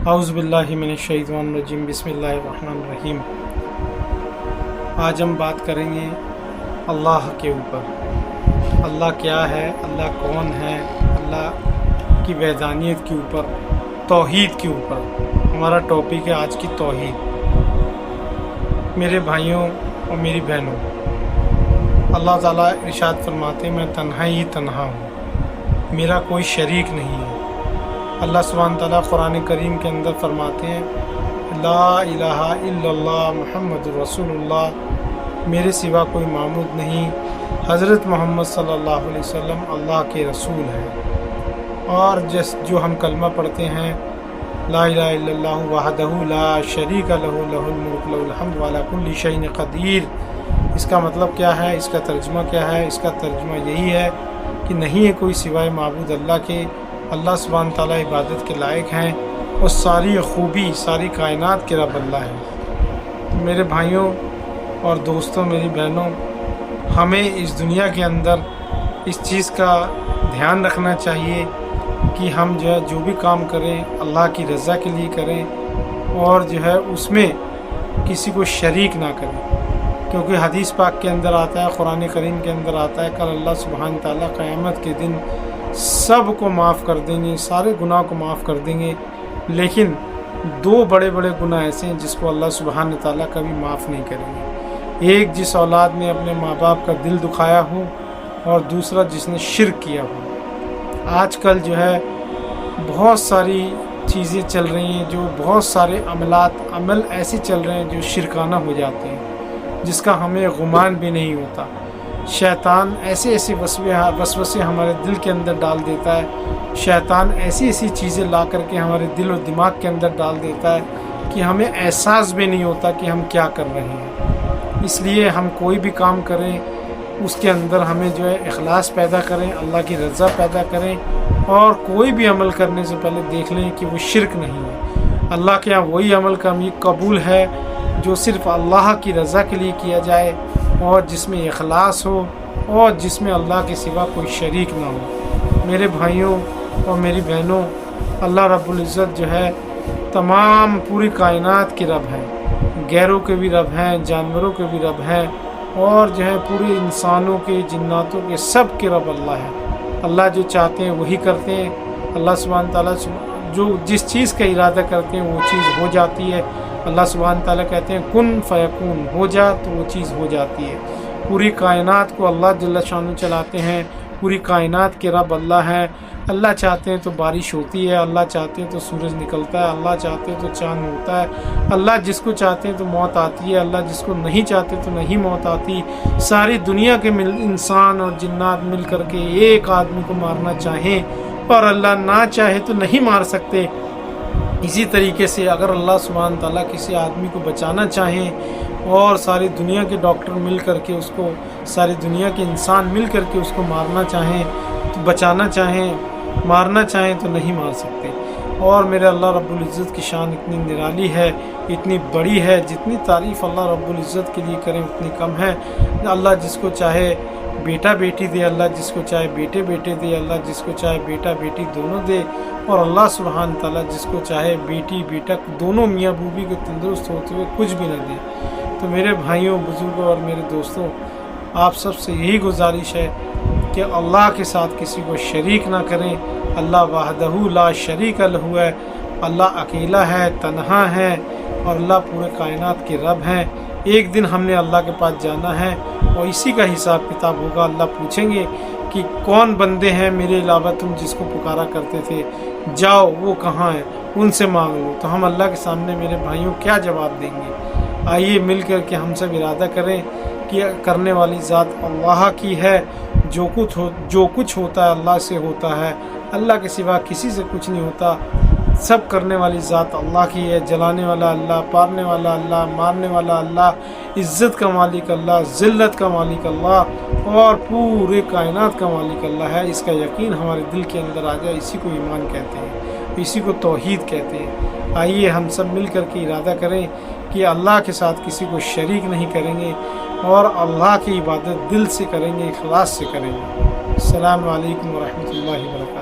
اعوذ باللہ من الشیطان الرجیم، بسم اللہ الرحمن الرحیم۔ آج ہم بات کریں گے اللہ کے اوپر۔ اللہ کیا ہے، اللہ کون ہے، اللہ کی وحدانیت کے اوپر، توحید کے اوپر ہمارا ٹاپک ہے آج کی توحید۔ میرے بھائیوں اور میری بہنوں، اللہ تعالیٰ ارشاد فرماتے ہیں میں تنہا ہی تنہا ہوں، میرا کوئی شریک نہیں ہے۔ اللہ سبحانہ تعالیٰ قرآن کریم کے اندر فرماتے ہیں لا الہ الا اللہ محمد رسول اللہ، میرے سوا کوئی معبود نہیں، حضرت محمد صلی اللہ علیہ وسلم اللہ کے رسول ہیں۔ اور جو ہم کلمہ پڑھتے ہیں لا الہ الا اللہ وحدہ لا شریک لہ لہ الملک لہ الحمد وعلی کل شیء قدیر، اس کا مطلب کیا ہے، اس کا ترجمہ کیا ہے؟ اس کا ترجمہ یہی ہے کہ نہیں ہے کوئی سوائے معبود اللہ کے، اللہ سبحانہ تعالیٰ عبادت کے لائق ہیں اور ساری خوبی، ساری کائنات کے رب اللہ ہیں۔ میرے بھائیوں اور دوستوں، میری بہنوں، ہمیں اس دنیا کے اندر اس چیز کا دھیان رکھنا چاہیے کہ ہم جو بھی کام کریں اللہ کی رضا کے لیے کریں اور اس میں کسی کو شریک نہ کریں، کیونکہ حدیث پاک کے اندر آتا ہے، قرآن کریم کے اندر آتا ہے کل اللہ سبحانہ تعالیٰ قیامت کے دن سب کو معاف کر دیں گے، سارے گناہ کو معاف کر دیں گے، لیکن دو بڑے بڑے گناہ ایسے ہیں جس کو اللہ سبحانہ تعالیٰ کبھی معاف نہیں کریں گے۔ ایک جس اولاد نے اپنے ماں باپ کا دل دکھایا ہو، اور دوسرا جس نے شرک کیا ہو۔ آج کل بہت ساری چیزیں چل رہی ہیں، جو بہت سارے عمل ایسے چل رہے ہیں جو شرکانہ ہو جاتے ہیں، جس کا ہمیں گمان بھی نہیں ہوتا۔ شیطان ایسے وسوسے ہمارے دل کے اندر ڈال دیتا ہے، شیطان ایسی چیزیں لا کر کے ہمارے دل و دماغ کے اندر ڈال دیتا ہے کہ ہمیں احساس بھی نہیں ہوتا کہ ہم کیا کر رہے ہیں۔ اس لیے ہم کوئی بھی کام کریں اس کے اندر ہمیں اخلاص پیدا کریں، اللہ کی رضا پیدا کریں، اور کوئی بھی عمل کرنے سے پہلے دیکھ لیں کہ وہ شرک نہیں ہے۔ اللہ کے یہاں وہی عمل قبول ہے جو صرف اللہ کی رضا کے لیے کیا جائے، اور جس میں اخلاص ہو، اور جس میں اللہ کے سوا کوئی شریک نہ ہو۔ میرے بھائیوں اور میری بہنوں، اللہ رب العزت تمام پوری کائنات کے رب ہیں، غیروں کے بھی رب ہیں، جانوروں کے بھی رب ہیں، اور پورے انسانوں کے، جناتوں کے، سب کے رب اللہ ہے۔ اللہ جو چاہتے ہیں وہی کرتے ہیں۔ اللہ سبحانہ تعالیٰ جو جس چیز کا ارادہ کرتے ہیں وہ چیز ہو جاتی ہے۔ اللہ سبحانہ تعالیٰ کہتے ہیں کن فیکون، ہو جا تو وہ چیز ہو جاتی ہے۔ پوری کائنات کو اللہ جل شانہ چلاتے ہیں، پوری کائنات کے رب اللہ ہیں۔ اللہ چاہتے ہیں تو بارش ہوتی ہے، اللہ چاہتے ہیں تو سورج نکلتا ہے، اللہ چاہتے ہیں تو چاند ہوتا ہے، اللہ جس کو چاہتے ہیں تو موت آتی ہے، اللہ جس کو نہیں چاہتے تو نہیں موت آتی۔ ساری دنیا کے انسان اور جنات مل کر کے ایک آدمی کو مارنا چاہیں اور اللہ نہ چاہے تو نہیں مار سکتے۔ اسی طریقے سے اگر اللہ سبحانہ تعالیٰ کسی آدمی کو بچانا چاہیں اور ساری دنیا کے ڈاکٹر مل کر کے اس کو، ساری دنیا کے انسان مل کر کے اس کو مارنا چاہیں تو بچانا چاہیں، مارنا چاہیں تو نہیں مار سکتے۔ اور میرے اللہ رب العزت کی شان اتنی نرالی ہے، اتنی بڑی ہے، جتنی تعریف اللہ رب العزت کے لیے کریں اتنی کم ہے۔ اللہ جس کو چاہے بیٹا بیٹی دے، اللہ جس کو چاہے بیٹے بیٹے دے، اللہ جس کو چاہے بیٹا بیٹی دونوں دے، اور اللہ سبحانہ تعالیٰ جس کو چاہے بیٹی بیٹا دونوں میاں بیوی کے تندرست ہوتے ہوئے کچھ بھی نہ دے۔ تو میرے بھائیوں، بزرگوں اور میرے دوستوں، آپ سب سے یہی گزارش ہے کہ اللہ کے ساتھ کسی کو شریک نہ کریں۔ اللہ وحدہ لا شریک لہ ہے، اللہ اکیلا ہے، تنہا ہے، اور اللہ پورے کائنات کے رب ہیں۔ ایک دن ہم نے اللہ کے پاس جانا ہے اور اسی کا حساب کتاب ہوگا۔ اللہ پوچھیں گے کہ کون بندے ہیں میرے علاوہ تم جس کو پکارا کرتے تھے، جاؤ وہ کہاں ہیں، ان سے مانگ لو۔ تو ہم اللہ کے سامنے میرے بھائیوں کیا جواب دیں گے؟ آئیے مل کر کے ہم سب ارادہ کریں کہ کرنے والی ذات اللہ کی ہے، جو کچھ ہوتا ہے اللہ سے ہوتا ہے، اللہ کے سوا کسی سے کچھ نہیں ہوتا۔ سب کرنے والی ذات اللہ کی ہے، جلانے والا اللہ، پارنے والا اللہ، مارنے والا اللہ، عزت کا مالک اللہ، ذلت کا مالک اللہ، اور پورے کائنات کا مالک اللہ ہے۔ اس کا یقین ہمارے دل کے اندر آ جائے، اسی کو ایمان کہتے ہیں، اسی کو توحید کہتے ہیں۔ آئیے ہم سب مل کر کے ارادہ کریں کہ اللہ کے ساتھ کسی کو شریک نہیں کریں گے، اور اللہ کی عبادت دل سے کریں گے، اخلاص سے کریں گے۔ السلام علیکم ورحمۃ اللہ وبرکاتہ۔